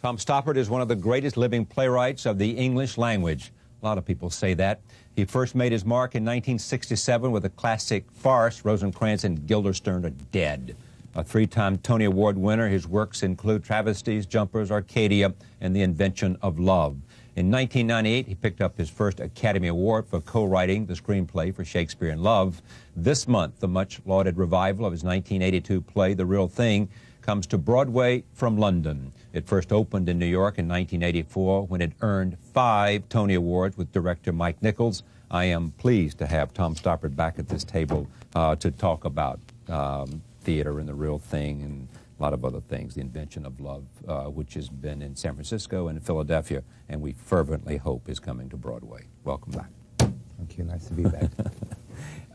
Tom Stoppard is one of the greatest living playwrights of the English language. A lot of people say that. He first made his mark in 1967 with the classic farce, Rosencrantz and Guildenstern Are Dead. A three-time Tony Award winner, his works include Travesties, Jumpers, Arcadia, and The Invention of Love. In 1998, he picked up his first Academy Award for co-writing the screenplay for Shakespeare in Love. This month, the much-lauded revival of his 1982 play, The Real Thing, comes to Broadway from London. It first opened in New York in 1984 when it earned 5 Tony Awards with director Mike Nichols. I am pleased to have Tom Stoppard back at this table to talk about theater and The Real Thing and a lot of other things, The Invention of Love, which has been in San Francisco and Philadelphia, and we fervently hope is coming to Broadway. Welcome back. Thank you. Nice to be back.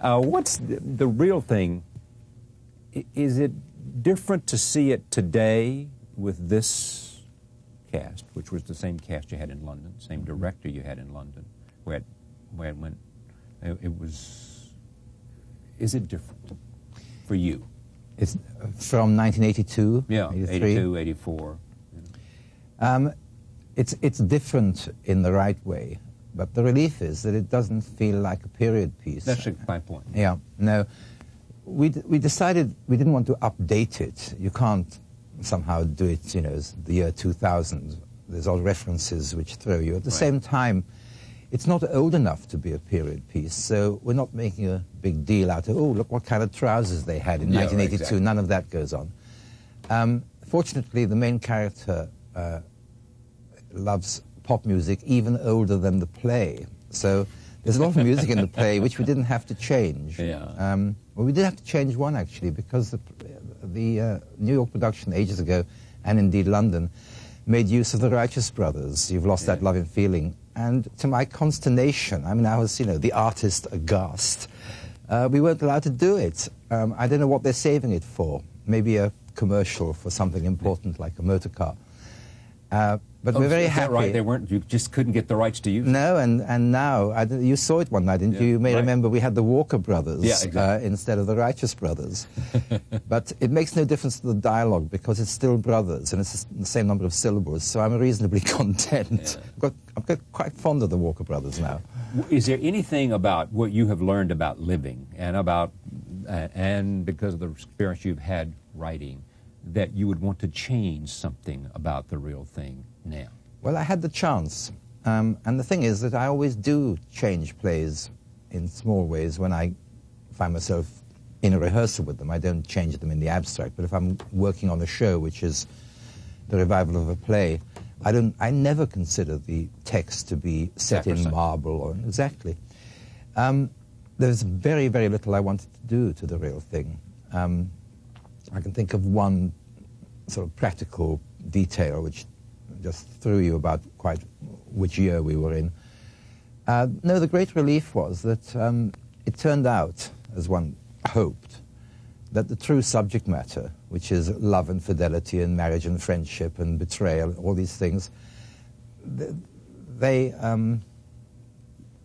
What's the Real Thing? Is it different to see it today with this cast, which was the same cast you had in London, same director you had in London, where it went? It was. Is it different for you? It's from 1982. Yeah, 82, 84. Yeah. It's different in the right way, but the relief is that it doesn't feel like a period piece. That's my point. Yeah. No. We decided we didn't want to update it. You can't somehow do it, you know, as the year 2000. There's all references which throw you. At the same time, it's not old enough to be a period piece, so we're not making a big deal out of, oh, look what kind of trousers they had in 1982. Exactly. None of that goes on. Fortunately, the main character loves pop music even older than the play. So there's a lot of music in the play which we didn't have to change. Yeah. Well, we did have to change one, actually, because the New York production ages ago, and indeed London, made use of the Righteous Brothers. You've lost that loving feeling. And to my consternation, I mean, I was, you know, the artist aghast. We weren't allowed to do it. I don't know what they're saving it for. Maybe a commercial for something important like a motor car. But we're very happy. Right? They weren't. You just couldn't get the rights to use it. No, and now you saw it one night, didn't you? You may remember we had the Walker Brothers instead of the Righteous Brothers. But it makes no difference to the dialogue because it's still brothers and it's the same number of syllables. So I'm reasonably content. Yeah. I'm quite fond of the Walker Brothers now. Is there anything about what you have learned about living and because of the experience you've had writing, that you would want to change something about The Real Thing now? Well, I had the chance. And the thing is that I always do change plays in small ways when I find myself in a rehearsal with them. I don't change them in the abstract. But if I'm working on a show, which is the revival of a play, I never consider the text to be set in marble or exactly. There's very, very little I wanted to do to The Real Thing. I can think of one sort of practical detail which just threw you about quite which year we were in. No, the great relief was that it turned out, as one hoped, that the true subject matter, which is love and fidelity and marriage and friendship and betrayal, all these things, they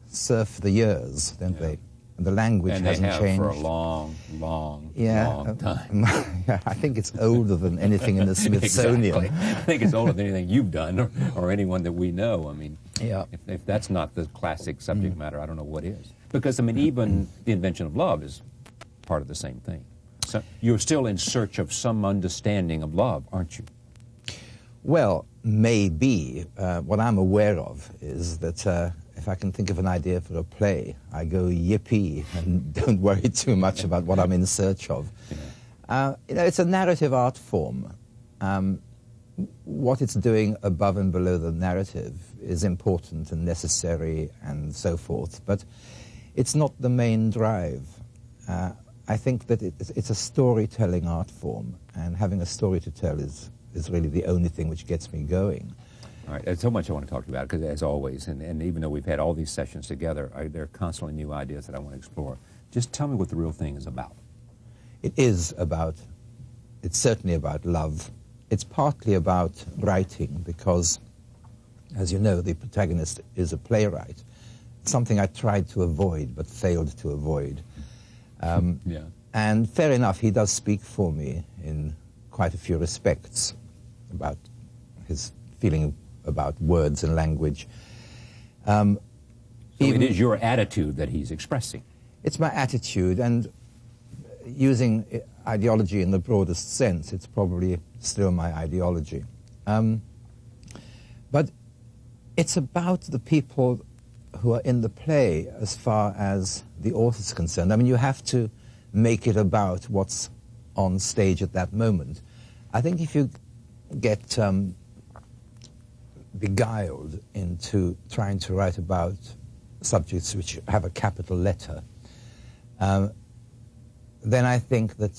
surf the years, don't they? And the language hasn't changed. For a long time. I think it's older than anything in the Smithsonian. Exactly. I think it's older than anything you've done or anyone that we know. I mean, if that's not the classic subject matter, I don't know what is. Because, I mean, even The Invention of Love is part of the same thing. So you're still in search of some understanding of love, aren't you? Well, maybe. What I'm aware of is that if I can think of an idea for a play, I go yippee and don't worry too much about what I'm in search of. Yeah. You know, it's a narrative art form. What it's doing above and below the narrative is important and necessary and so forth, but it's not the main drive. I think that it's a storytelling art form, and having a story to tell is really the only thing which gets me going. All right, there's so much I want to talk to you about, because as always, and even though we've had all these sessions together, there are constantly new ideas that I want to explore. Just tell me what The Real Thing is about. It's certainly about love. It's partly about writing, because, as you know, the protagonist is a playwright. Something I tried to avoid, but failed to avoid. And fair enough, he does speak for me in quite a few respects about his feeling about words and language. So it is your attitude that he's expressing. It's my attitude, and using ideology in the broadest sense, it's probably still my ideology. But it's about the people who are in the play as far as the author's concerned. I mean, you have to make it about what's on stage at that moment. I think if you get beguiled into trying to write about subjects which have a capital letter, then I think that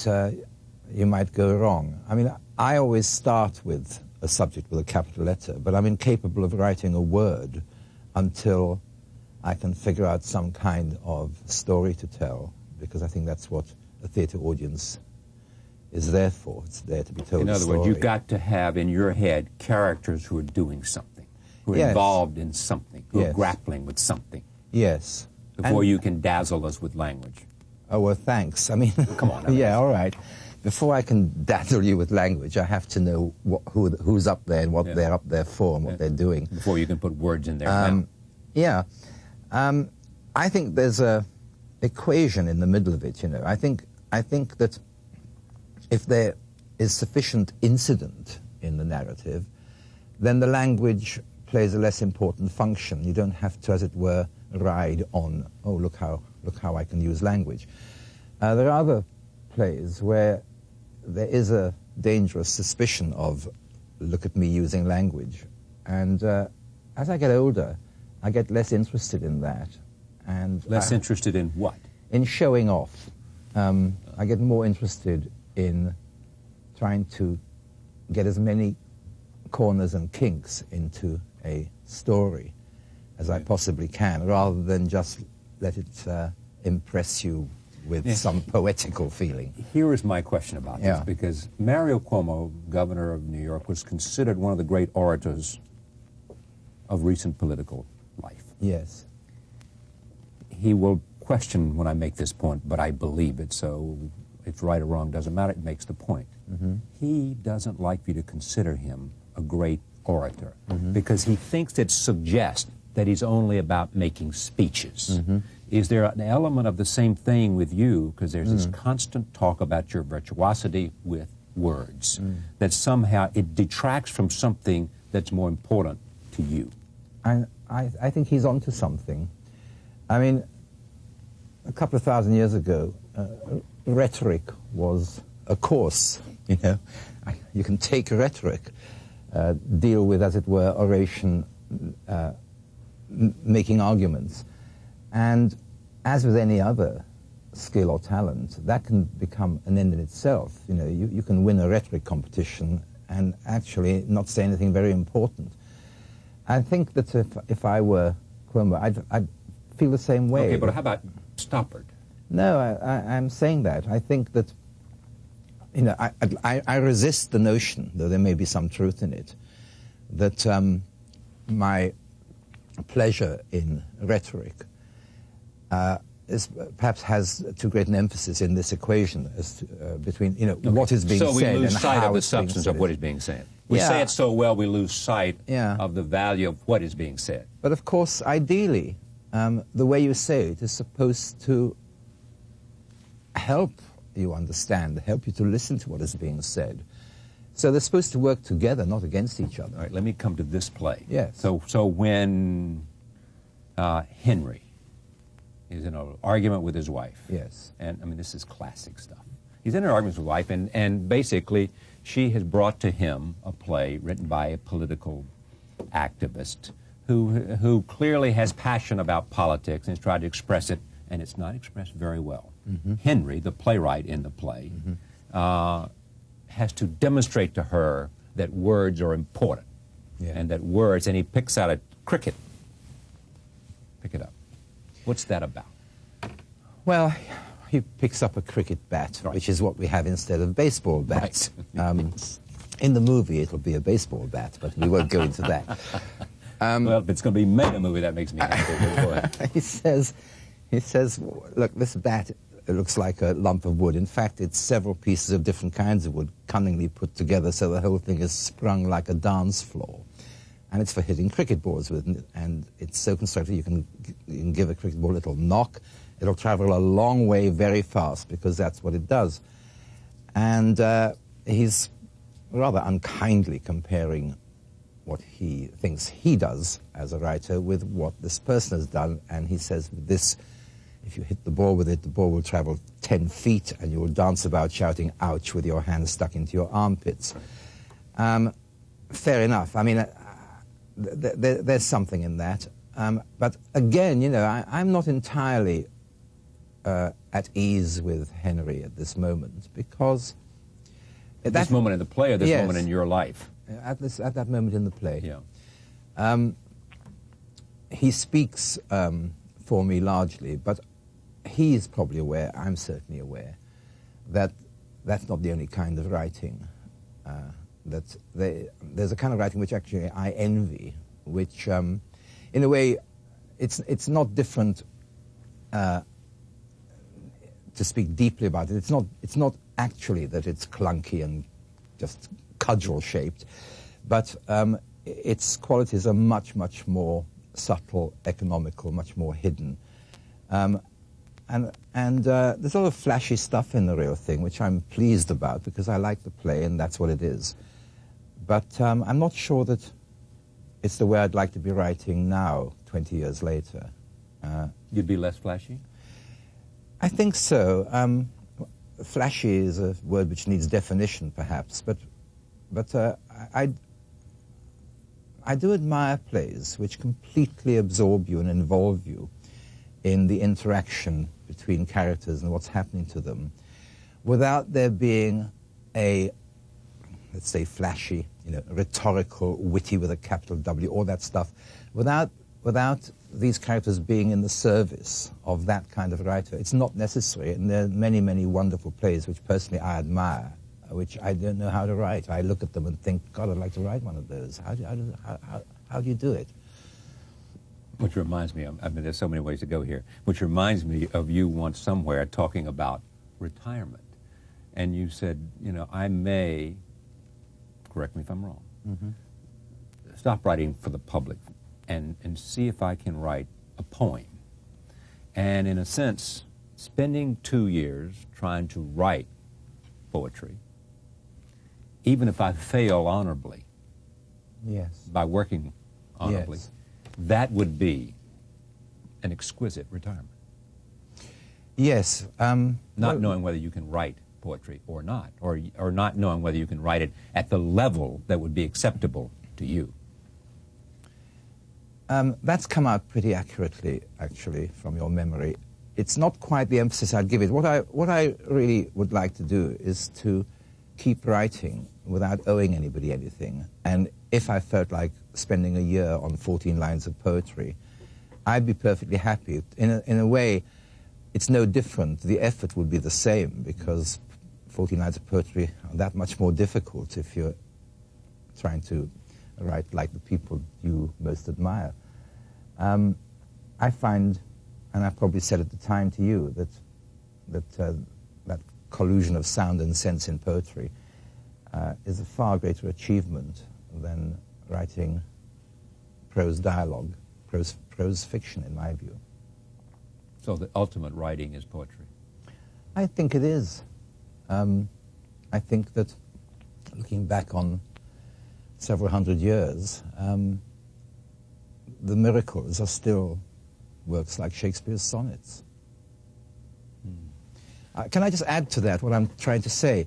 you might go wrong. I mean, I always start with a subject with a capital letter, but I'm incapable of writing a word until I can figure out some kind of story to tell, because I think that's what a theatre audience is there for. It's there to be told. In other a story. words, you've got to have in your head characters who are doing something, who are Yes. involved in something, who Yes. are grappling with something, Yes. before you can dazzle us with language. Oh, well, thanks. I mean, Come on. I mean, yeah, all right. Before I can dazzle you with language, I have to know who's up there and what they're up there for and what they're doing. Before you can put words in their mouth. Yeah. I think there's a equation in the middle of it, you know. I think that if there is sufficient incident in the narrative, then the language plays a less important function. You don't have to, as it were, ride on, oh, look how I can use language. There are other plays where there is a dangerous suspicion of, look at me using language. And as I get older, I get less interested in that. And Less interested in what? in showing off. I get more interested in trying to get as many corners and kinks into a story as I possibly can, rather than just let it impress you with some poetical feeling. Here is my question about this, because Mario Cuomo, governor of New York, was considered one of the great orators of recent political life. Yes. He will question when I make this point, but I believe it, so it's right or wrong, doesn't matter, it makes the point. He doesn't like you to consider him a great orator, because he thinks it suggests that he's only about making speeches. Is there an element of the same thing with you, because there's this constant talk about your virtuosity with words, that somehow it detracts from something that's more important to you? I think he's onto something. I mean, a couple of thousand years ago, rhetoric was a course, you know. You can take rhetoric, deal with, as it were, oration, making arguments. And as with any other skill or talent, that can become an end in itself. You know, you can win a rhetoric competition and actually not say anything very important. I think that if I were Cuomo, I'd feel the same way. Okay, but how about Stoppard? No, I'm saying that. I think that, you know, I resist the notion, though there may be some truth in it, that my pleasure in rhetoric perhaps has too great an emphasis in this equation as to, between, you know, what is being said and how it's being said. So we lose sight of the substance of what is being said. We say it so well, we lose sight of the value of what is being said. But of course, ideally, the way you say it is supposed to help you understand, help you to listen to what is being said. So they're supposed to work together, not against each other. All right, let me come to this play. Yes. So when Henry is in an argument with his wife. Yes. And, I mean, this is classic stuff. He's in an argument with his wife, and basically she has brought to him a play written by a political activist who clearly has passion about politics and has tried to express it, and it's not expressed very well. Henry, the playwright in the play, has to demonstrate to her that words are important, and that words, and he picks out a cricket. Pick it up. What's that about? Well, he picks up a cricket bat, which is what we have instead of baseball bats. In the movie, it'll be a baseball bat, but we won't go into that. Well, if it's going to be made a movie, that makes me happy. He says, look, this bat, it looks like a lump of wood. In fact, it's several pieces of different kinds of wood cunningly put together so the whole thing is sprung like a dance floor. and it's for hitting cricket balls with, and it's so constructed you can give a cricket ball a little knock. It'll travel a long way very fast because that's what it does. And he's rather unkindly comparing what he thinks he does as a writer with what this person has done, and he says this, if you hit the ball with it, the ball will travel 10 feet and you will dance about shouting ouch with your hands stuck into your armpits. Fair enough. I mean, there's something in that. But again, you know, I'm not entirely at ease with Henry at this moment, because... At this moment in the play, or this yes, moment in your life? At that moment in the play. Yeah. He speaks for me largely, but he is probably aware, I'm certainly aware, that that's not the only kind of writing. There's a kind of writing which actually I envy, which, in a way, it's not different. To speak deeply about it, it's not actually that it's clunky and just cudgel-shaped, but its qualities are much, much more subtle, economical, much more hidden. And there's a lot of flashy stuff in the real thing, which I'm pleased about because I like the play and that's what it is. But I'm not sure that it's the way I'd like to be writing now, 20 years later. You'd be less flashy? I think so. Flashy is a word which needs definition, perhaps, but I do admire plays which completely absorb you and involve you in the interaction between characters and what's happening to them, without there being a, let's say, flashy, you know, rhetorical, witty with a capital W, all that stuff, without these characters being in the service of that kind of writer. It's not necessary, and there are many, many wonderful plays which personally I admire, which I don't know how to write. I look at them and think, God, I'd like to write one of those. How do you do it? Which reminds me, I mean, there's so many ways to go here, which reminds me of you once somewhere talking about retirement. And you said, you know, I may, correct me if I'm wrong, stop writing for the public and see if I can write a poem. And in a sense, spending 2 years trying to write poetry, even if I fail honorably, yes, by working honorably, yes, that would be an exquisite retirement. Yes. Not knowing whether you can write poetry or not, or not knowing whether you can write it at the level that would be acceptable to you. That's come out pretty accurately, actually, from your memory. It's not quite the emphasis I'd give it. What I really would like to do is to keep writing without owing anybody anything. And if I felt like spending a year on 14 lines of poetry, I'd be perfectly happy. In a way, it's no different. The effort would be the same, because 14 lines of poetry are that much more difficult if you're trying to write like the people you most admire. I find, and I probably said at the time to you, that collusion of sound and sense in poetry is a far greater achievement than writing prose dialogue, prose fiction, in my view. So the ultimate writing is poetry? I think it is. I think that, looking back on several hundred years, the miracles are still works like Shakespeare's sonnets. Can I just add to that what I'm trying to say?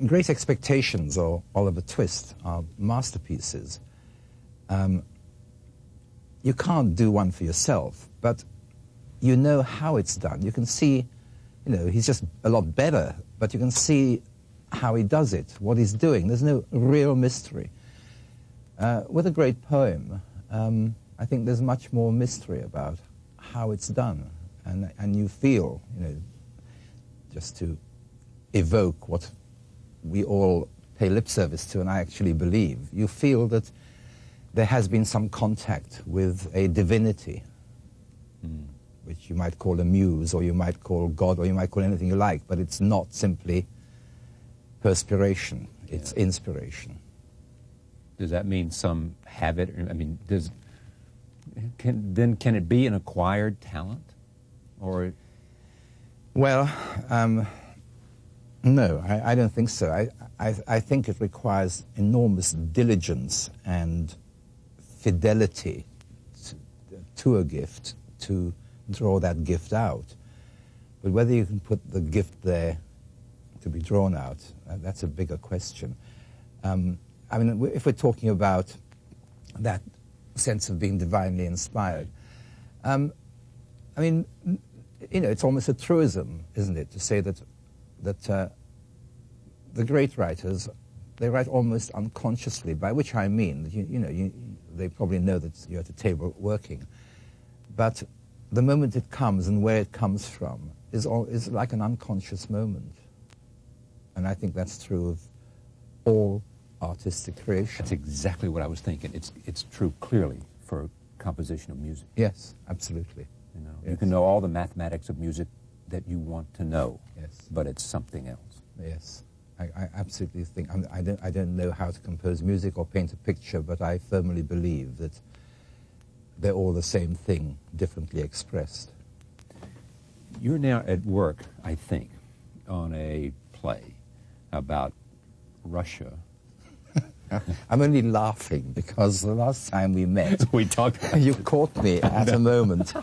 Great Expectations or Oliver Twist are masterpieces. You can't do one for yourself, but you know how it's done. You can see, you know, he's just a lot better, but you can see how he does it, what he's doing. There's no real mystery. With a great poem, I think there's much more mystery about how it's done. And you feel, you know, just to evoke what we all pay lip service to, and I actually believe, you feel that there has been some contact with a divinity, which you might call a muse, or you might call God, or you might call anything you like, but it's not simply perspiration. It's inspiration. Does that mean some have it? I mean, can it be an acquired talent, or? Well, no, I don't think so. I think it requires enormous diligence and fidelity to a gift to draw that gift out. But whether you can put the gift there to be drawn out, that's a bigger question. I mean, if we're talking about that sense of being divinely inspired, I mean, you know, it's almost a truism, isn't it, to say that the great writers, they write almost unconsciously, by which I mean that, they probably know that you're at a table working, but the moment it comes and where it comes from is like an unconscious moment. And I think that's true of all artistic creation. That's exactly what I was thinking. It's true clearly for composition of music. Yes, absolutely. You know, yes. You can know all the mathematics of music that you want to know. Yes. But it's something else. Yes. I absolutely think, I don't know how to compose music or paint a picture, but I firmly believe that they're all the same thing, differently expressed. You're now at work, I think, on a play about Russia. I'm only laughing because the last time we met, we talked about you caught me at a moment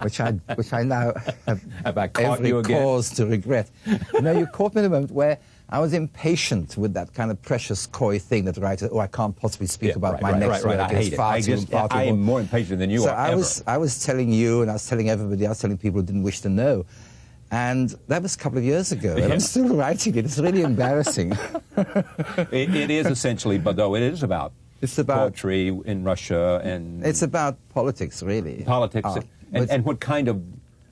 which I now have every cause to regret. No, you caught me at a moment where I was impatient with that kind of precious, coy thing that writers, I can't possibly speak about my next work. I hate it. I am more impatient than you are. I was telling you, and I was telling everybody, I was telling people who didn't wish to know. And that was a couple of years ago, and I'm still writing it. It's really embarrassing. It is essentially, but though it is about poetry in Russia, and it's about politics, really. Politics, and what kind of,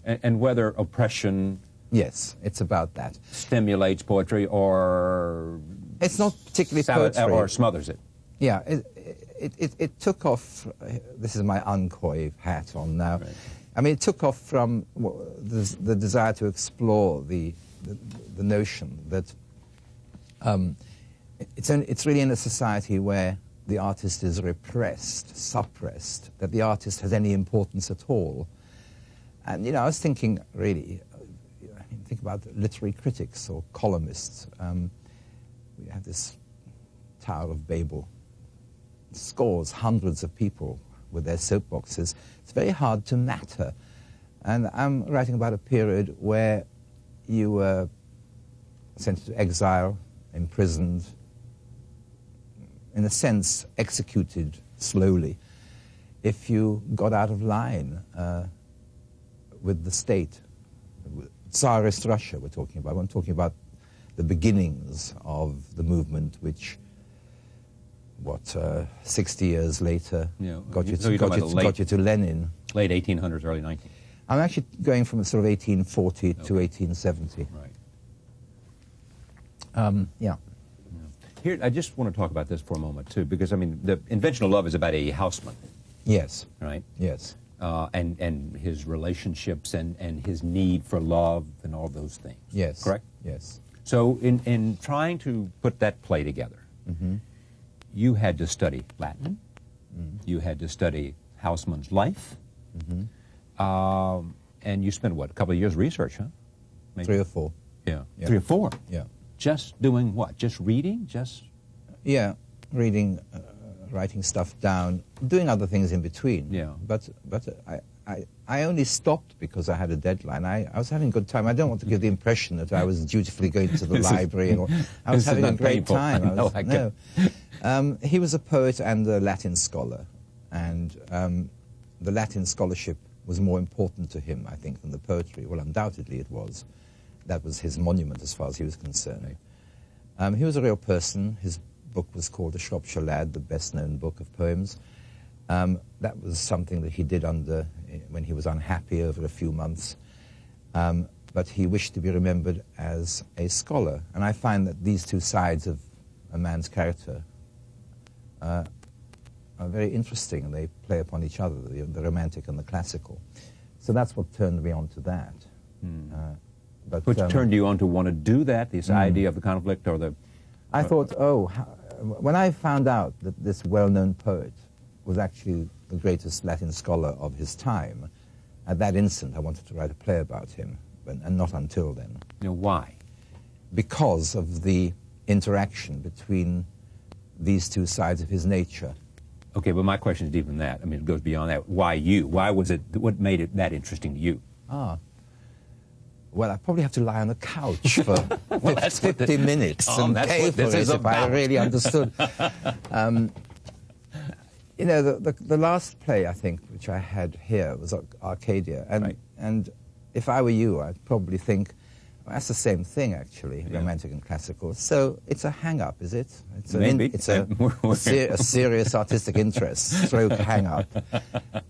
and whether oppression. Yes, it's about that. Stimulates poetry, or it's not particularly poetry, or smothers it. Yeah, it took off. This is my uncoy hat on now. Right. I mean, it took off from the desire to explore the notion that it's really in a society where the artist is repressed, suppressed, that the artist has any importance at all. And, I was thinking, really, think about literary critics or columnists. We have this Tower of Babel, scores, hundreds of people with their soapboxes. It's very hard to matter. And I'm writing about a period where you were sent to exile, imprisoned, in a sense, executed slowly, if you got out of line with the state. Tsarist Russia we're talking about. I'm talking about the beginnings of the movement which, 60 years later, got you to Lenin. Late 1800s, early 1900s. I'm actually going from sort of 1840 to 1870. Right. Yeah. Here, I just want to talk about this for a moment, too, because, I mean, the Invention of Love is about a houseman. Yes. Right? Yes. And his relationships and his need for love and all those things. Yes. Correct? Yes. So in trying to put that play together, you had to study Latin, you had to study houseman's life, and you spent, a couple of years research, huh? Maybe? 3 or 4. Yeah. 3 or 4? Yeah. Just doing what? Just reading? Yeah, reading, writing stuff down, doing other things in between. Yeah. But I only stopped because I had a deadline. I was having a good time. I don't want to give the impression that I was dutifully going to the library. I was having a great time. He was a poet and a Latin scholar, and the Latin scholarship was more important to him, I think, than the poetry. Well, undoubtedly it was. That was his monument as far as he was concerned. He was a real person. His book was called The Shropshire Lad, the best-known book of poems. That was something that he did when he was unhappy over a few months. But he wished to be remembered as a scholar. And I find that these two sides of a man's character are very interesting. They play upon each other, the romantic and the classical. So that's what turned me on to that. Which turned you on to want to do that, this idea of the conflict or I thought, oh, when I found out that this well-known poet was actually the greatest Latin scholar of his time, at that instant I wanted to write a play about him, and not until then. You know, why? Because of the interaction between these two sides of his nature. Okay, but my question is deeper than that. I mean, it goes beyond that. Why you? Why was it, what made it that interesting to you? Well, I probably have to lie on a couch for 50 minutes and that's pay what for this it is if I about. really understood. You know, the last play, I think, which I had here was Arcadia. And, right. and if I were you, I'd probably think, well, that's the same thing, actually, Yeah. romantic and classical. So it's a hang-up, is it? It's Maybe. It's a serious artistic interest, stroke hang-up.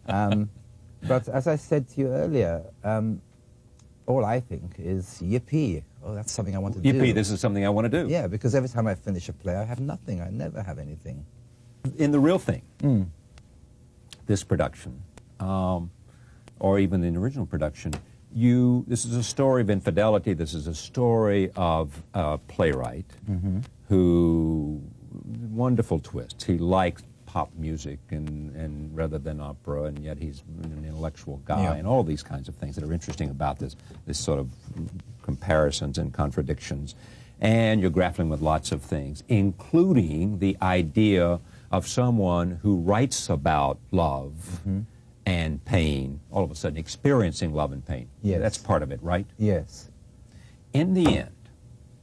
But as I said to you earlier, all I think is, yippee. Oh, that's something I want to do. Yippee, this is something I want to do. Yeah, because every time I finish a play, I have nothing. I never have anything. In The Real Thing, this production, or even in the original production, this is a story of infidelity. This is a story of a playwright who, wonderful twist. He likes pop music and rather than opera, and yet he's an intellectual guy, Yeah. and all these kinds of things that are interesting about this sort of comparisons and contradictions. And you're grappling with lots of things, including the idea of someone who writes about love and pain, all of a sudden experiencing love and pain. Yes. That's part of it, right? Yes. In the end,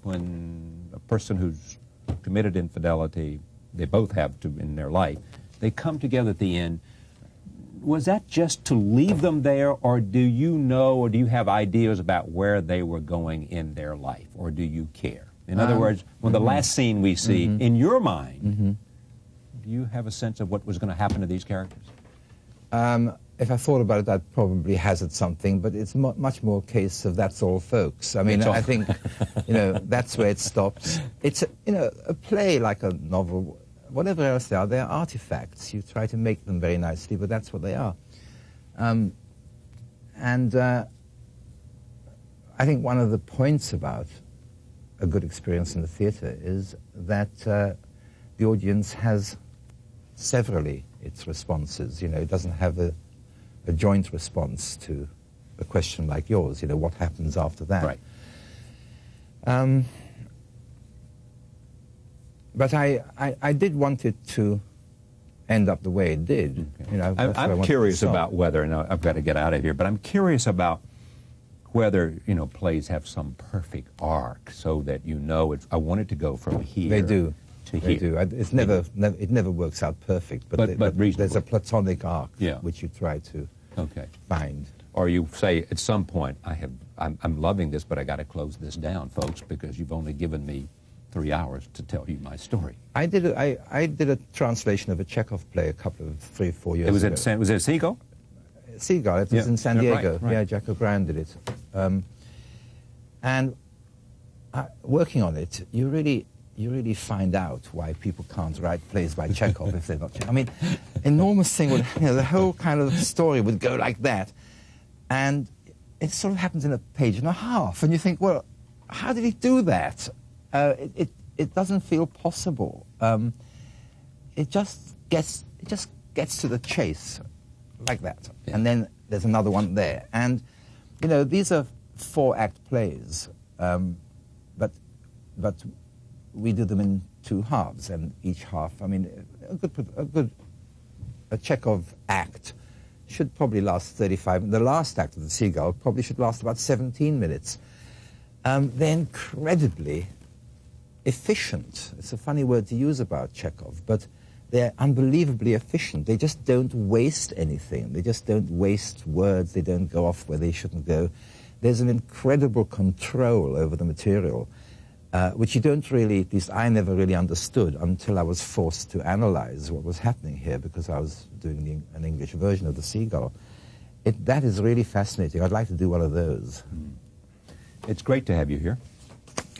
when a person who's committed infidelity, they both have to in their life, they come together at the end. Was that just to leave them there, or do you know, or do you have ideas about where they were going in their life, or do you care? In other words, when the last scene we see, in your mind, do you have a sense of what was going to happen to these characters? If I thought about it, I'd probably hazard something, but it's much more a case of that's all, folks. I mean, I think, you know, that's where it stops. It's, you know, a play like a novel, whatever else they are artifacts. You try to make them very nicely, but that's what they are. I think one of the points about a good experience in the theatre is that the audience has severally its responses. You know, it doesn't have a joint response to a question like yours. You know, what happens after that? Right. But I did want it to end up the way it did. Okay. You know, I'm curious about whether, and I've got to get out of here, but I'm curious about whether, you know, plays have some perfect arc so that you know I want it to go from here They do. to They here. do. It never works out perfect, but reasonable. there's a platonic arc Yeah. which you try to find. Or you say at some point, I'm loving this, but I got to close this down, folks, because you've only given me 3 hours to tell you my story. I did a translation of a Chekhov play a couple of 3 or 4 years ago. Was it Seagull? Seagull. It was in San Yeah, Diego. right. Yeah, Jack O'Brien did it. And working on it, you really find out why people can't write plays by Chekhov if they're not Chekhov. I mean, enormous thing would, you know, the whole kind of story would go like that, and it sort of happens in a page and a half, and you think, well, how did he do that? It doesn't feel possible. It just gets to the chase like that, Yeah. and then there's another one there, and you know, these are 4-act plays, but we do them in 2 halves, and each half, I mean, a Chekhov act should probably last 35. The last act of the Seagull probably should last about 17 minutes. They're incredibly efficient. It's a funny word to use about Chekhov, but they're unbelievably efficient. They just don't waste anything. They just don't waste words. They don't go off where they shouldn't go. There's an incredible control over the material, which you don't really, at least I never really understood until I was forced to analyze what was happening here because I was doing an English version of The Seagull. That is really fascinating. I'd like to do one of those. It's great to have you here,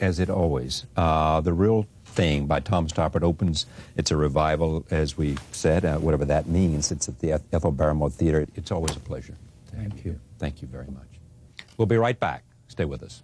as it always. The Real Thing by Tom Stoppard opens. It's a revival, as we said, whatever that means. It's at the Ethel Barrymore Theater. It's always a pleasure. Thank you. Thank you very much. We'll be right back. Stay with us.